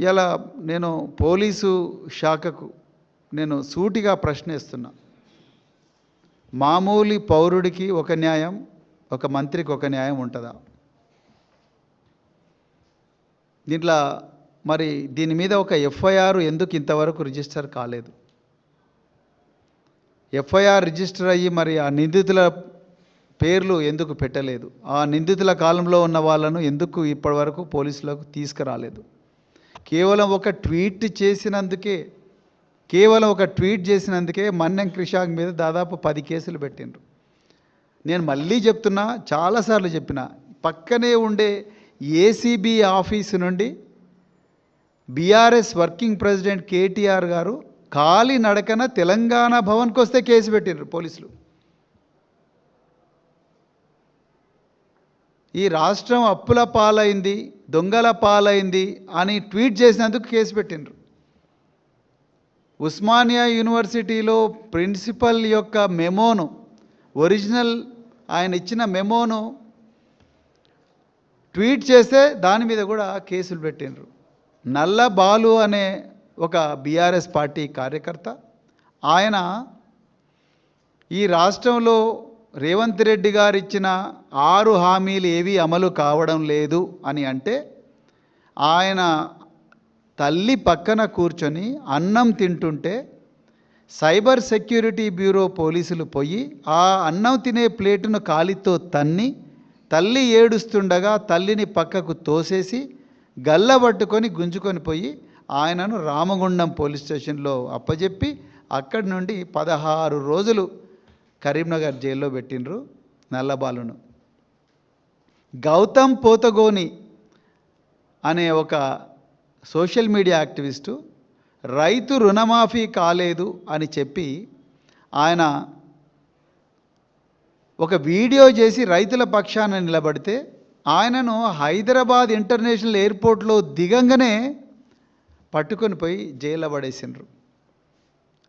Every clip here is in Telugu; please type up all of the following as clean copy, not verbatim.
ఇలా నేను పోలీసు శాఖకు నేను సూటిగా ప్రశ్నిస్తున్నా. మామూలు పౌరుడికి ఒక న్యాయం, ఒక మంత్రికి ఒక న్యాయం ఉంటుందా? దీంట్లో మరి దీని మీద ఒక ఎఫ్ఐఆర్ ఎందుకు ఇంతవరకు రిజిస్టర్ కాలేదు? ఎఫ్ఐఆర్ రిజిస్టర్ అయ్యి మరి ఆ నిందితుల పేర్లు ఎందుకు పెట్టలేదు? ఆ నిందితుల కాలంలో ఉన్న వాళ్ళను ఎందుకు ఇప్పటివరకు పోలీసులకు తీసుకురాలేదు? కేవలం ఒక ట్వీట్ చేసినందుకే మన్నెం క్రిషాంక్ మీద దాదాపు 10 కేసులు పెట్టిండ్రు. నేను మళ్ళీ చెప్తున్నా, చాలాసార్లు చెప్పిన, పక్కనే ఉండే ఏసీబీ ఆఫీసు నుండి బీఆర్ఎస్ వర్కింగ్ ప్రెసిడెంట్ కేటీఆర్ గారు ఖాళీ నడకన తెలంగాణ భవన్కి వస్తే కేసు పెట్టిండ్రు పోలీసులు. ఈ రాష్ట్రం అప్పుల పాలైంది, దొంగల పాలైంది అని ట్వీట్ చేసినందుకు కేసు పెట్టిండ్రు. ఉస్మానియా యూనివర్సిటీలో ప్రిన్సిపల్ యొక్క మెమోను, ఒరిజినల్ ఆయన ఇచ్చిన మెమోను ట్వీట్ చేస్తే దాని మీద కూడా కేసులు పెట్టిండ్రు. నల్ల బాలు అనే ఒక బీఆర్ఎస్ పార్టీ కార్యకర్త, ఆయన ఈ రాష్ట్రంలో రేవంత్ రెడ్డి గారు ఇచ్చిన 6 హామీలు ఏవి అమలు కావడం లేదు అని అంటే, ఆయన తల్లి పక్కన కూర్చొని అన్నం తింటుంటే సైబర్ సెక్యూరిటీ బ్యూరో పోలీసులు పోయి ఆ అన్నం తినే ప్లేటును కాలితో తన్ని, తల్లి ఏడుస్తుండగా తల్లిని పక్కకు తోసేసి గల్లబట్టుకొని గుంజుకొని పోయి ఆయనను రామగుండం పోలీస్ స్టేషన్లో అప్పజెప్పి అక్కడి నుండి 16 రోజులు కరీంనగర్ జైల్లో పెట్టిండ్రు నల్లబాలును. గౌతమ్ పోతగోని అనే ఒక సోషల్ మీడియా యాక్టివిస్టు రైతు రుణమాఫీ కాలేదు అని చెప్పి ఆయన ఒక వీడియో చేసి రైతుల పక్షాన నిలబడితే ఆయనను హైదరాబాద్ ఇంటర్నేషనల్ ఎయిర్పోర్ట్లో దిగంగానే పట్టుకొని పోయి జైల్లో పడేసిండ్రు.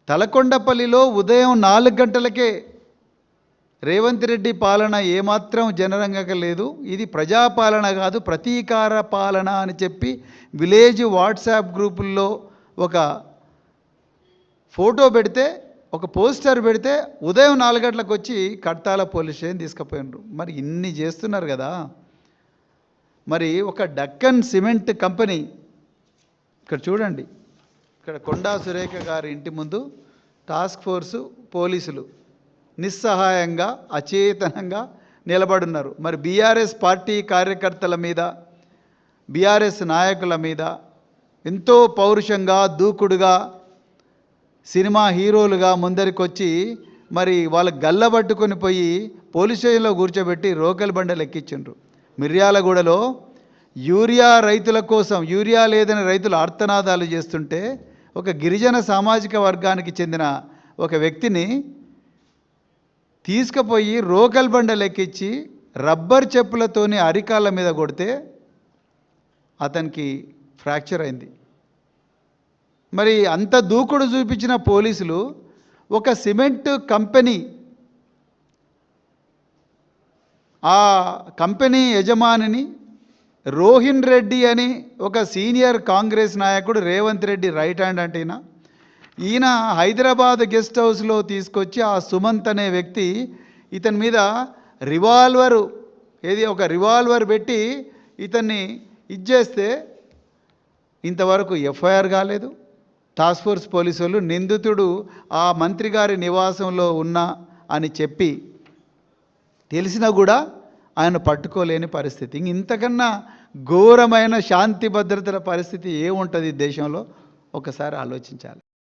తలకొండపల్లిలో ఉదయం 4 గంటలకే రేవంత్ రెడ్డి పాలన ఏమాత్రం జనరంగక లేదు, ఇది ప్రజాపాలన కాదు ప్రతీకార పాలన అని చెప్పి విలేజ్ వాట్సాప్ గ్రూపుల్లో ఒక ఫోటో పెడితే, ఒక పోస్టర్ పెడితే ఉదయం 4 గంటలకు వచ్చి కడతాల పోలీస్ స్టేషన్ తీసుకుపోయినారు. మరి ఇన్ని చేస్తున్నారు కదా. మరి ఒక డక్కన్ సిమెంట్ కంపెనీ, ఇక్కడ చూడండి, ఇక్కడ కొండా సురేఖ గారి ఇంటి ముందు టాస్క్ ఫోర్సు పోలీసులు నిస్సహాయంగా అచేతనంగా నిలబడున్నారు. మరి బీఆర్ఎస్ పార్టీ కార్యకర్తల మీద, బీఆర్ఎస్ నాయకుల మీద ఎంతో పౌరుషంగా దూకుడుగా సినిమా హీరోలుగా ముందరికొచ్చి మరి వాళ్ళ గల్లబట్టుకొని పోయి పోలీస్ స్టేషన్లో కూర్చోబెట్టి రోకల్ బండలు ఎక్కించిండ్రు. మిర్యాలగూడలో యూరియా రైతుల కోసం, యూరియా లేదని రైతులు ఆర్తనాదాలు చేస్తుంటే ఒక గిరిజన సామాజిక వర్గానికి చెందిన ఒక వ్యక్తిని తీసుకుపోయి రోకల్ బండలు ఎక్కించి రబ్బర్ చెప్పులతోని అరికాళ్ళ మీద కొడితే అతనికి ఫ్రాక్చర్ అయింది. మరి అంత దూకుడు చూపించిన పోలీసులు ఒక సిమెంట్ కంపెనీ, ఆ కంపెనీ యజమానిని రోహిన్ రెడ్డి అని ఒక సీనియర్ కాంగ్రెస్ నాయకుడు, రేవంత్ రెడ్డి రైట్ హ్యాండ్ అంటే ఈయన హైదరాబాద్ గెస్ట్ హౌస్లో తీసుకొచ్చి ఆ సుమంత్ అనే వ్యక్తి ఇతని మీద ఒక రివాల్వర్ పెట్టి ఇతన్ని ఇచ్చేస్తే ఇంతవరకు ఎఫ్ఐఆర్ కాలేదు. టాస్క్ ఫోర్స్ పోలీసు వాళ్ళు నిందితుడు ఆ మంత్రి గారి నివాసంలో ఉన్నా అని చెప్పి తెలిసినా కూడా ఆయన పట్టుకోలేని పరిస్థితి. ఇంతకన్నా ఘోరమైన శాంతి భద్రతల పరిస్థితి ఏముంటుంది దేశంలో? ఒకసారి ఆలోచించాలి.